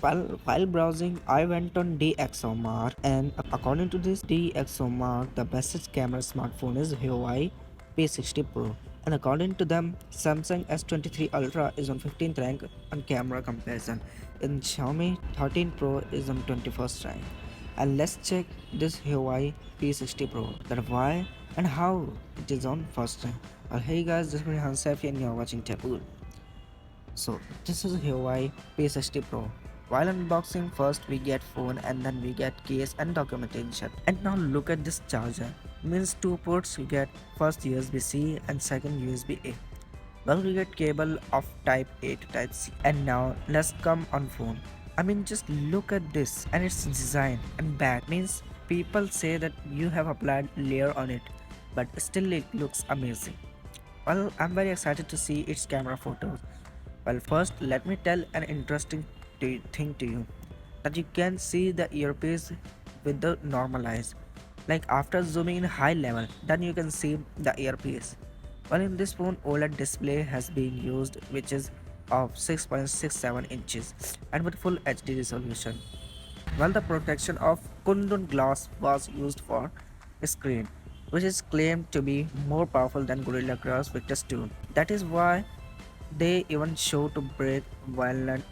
While browsing, I went on DxOMark, and according to this DxOMark, the best camera smartphone is Huawei P60 Pro. And according to them, Samsung S23 Ultra is on 15th rank on camera comparison, and Xiaomi 13 Pro is on 21st rank. And let's check this Huawei P60 Pro, that why and how it is on first rank. Well, hey guys, this is Rehan Saifi and you're watching Techoool. So this is Huawei P60 Pro. While unboxing, first we get phone and then we get case and documentation. And now look at this charger. Means two ports, you get first USB-C and second USB-A. Well, we get cable of type A to type C. And now let's come on phone. I mean, just look at this and its design and back. Means people say that you have applied layer on it, but still it looks amazing. Well, I'm very excited to see its camera photos. Well, first let me tell an interesting thing to you, that you can see the earpiece with the normal eyes. Like after zooming in high level, then you can see the earpiece. Well, in this phone, OLED display has been used, which is of 6.67 inches and with full HD resolution. While the protection of Kundun glass was used for screen, which is claimed to be more powerful than Gorilla Glass Victus 2. That is why they even show to break violent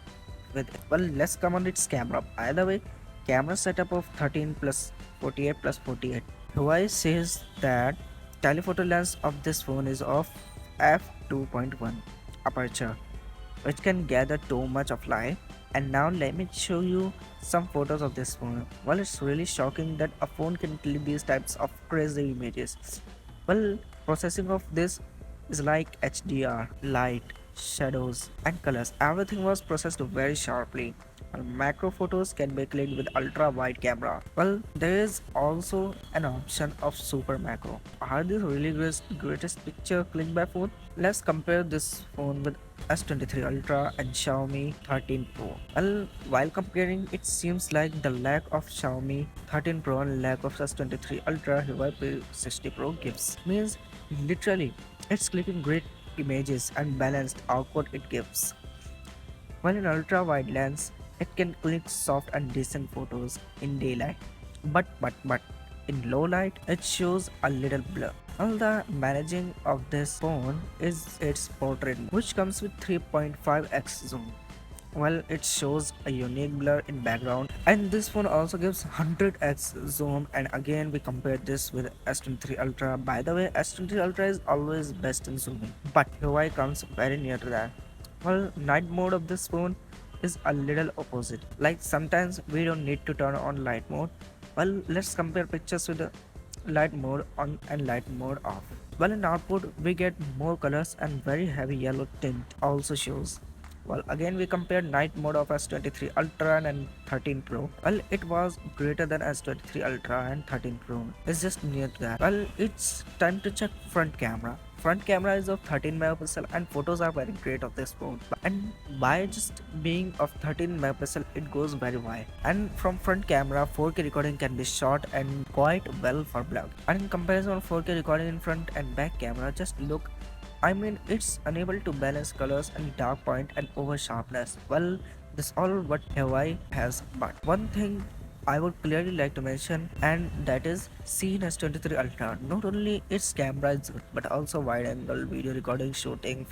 with it. Well, let's come on its camera. By the way, camera setup of 13 plus 48 plus 48. Huawei says that telephoto lens of this phone is of f2.1 aperture, which can gather too much of light. And now let me show you some photos of this phone. Well, it's really shocking that a phone can clip these types of crazy images. Well, processing of this is like HDR, light, shadows and colors. Everything was processed very sharply. And macro photos can be clicked with ultra wide camera. Well, there is also an option of super macro. Are these really greatest picture clicked by phone? Let's compare this phone with S23 Ultra and Xiaomi 13 Pro. Well, while comparing, it seems like the lack of Xiaomi 13 Pro and lack of S23 Ultra Huawei P60 Pro gives means literally it's clipping great images and balanced output it gives. While in ultra wide lens, it can click soft and decent photos in daylight. But in low light, it shows a little blur. All the managing of this phone is its portrait, which comes with 3.5x zoom. Well, it shows a unique blur in background, and this phone also gives 100x zoom. And again we compare this with S23 Ultra. By the way, S23 Ultra is always best in zooming, but Huawei comes very near to that. Well, night mode of this phone is a little opposite. Like sometimes we don't need to turn on light mode. Well, let's compare pictures with the light mode on and light mode off. Well, in output we get more colors and very heavy yellow tint also shows. Well, again we compare night mode of S23 Ultra and 13 Pro. Well, it was greater than S23 Ultra and 13 Pro. It's just near to that. Well, it's time to check front camera. Front camera is of 13 megapixel and photos are very great of this phone. And by just being of 13 megapixel, it goes very wide. And from front camera, 4K recording can be shot and quite well for vlog. And in comparison, 4K recording in front and back camera, just look. I mean, it's unable to balance colors and dark point and over sharpness. Well, this all what Huawei has, but one thing I would clearly like to mention, and that is seen as 23 Ultra. Not only its camera is good, but also wide angle video recording, shooting,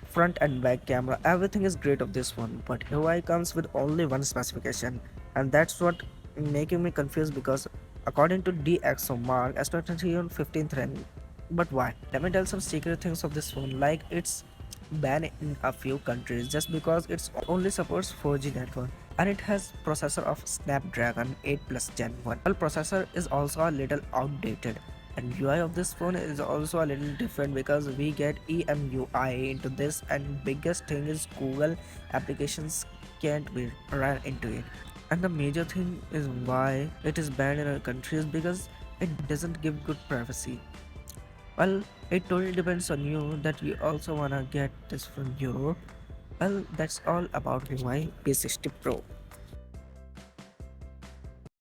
front and back camera, everything is great of this one. But Huawei comes with only one specification, and that's what making me confused, because according to DxOMark, S23 on 15th rank. But why? Let me tell some secret things of this phone, like it's banned in a few countries just because it only supports 4G network, and it has processor of Snapdragon 8 Plus Gen 1. Well, processor is also a little outdated, and UI of this phone is also a little different because we get EMUI into this, and biggest thing is Google applications can't be run into it. And the major thing is why it is banned in our countries, because it doesn't give good privacy. Well, it totally depends on you that you also wanna get this from Europe. Well, that's all about my P60 Pro.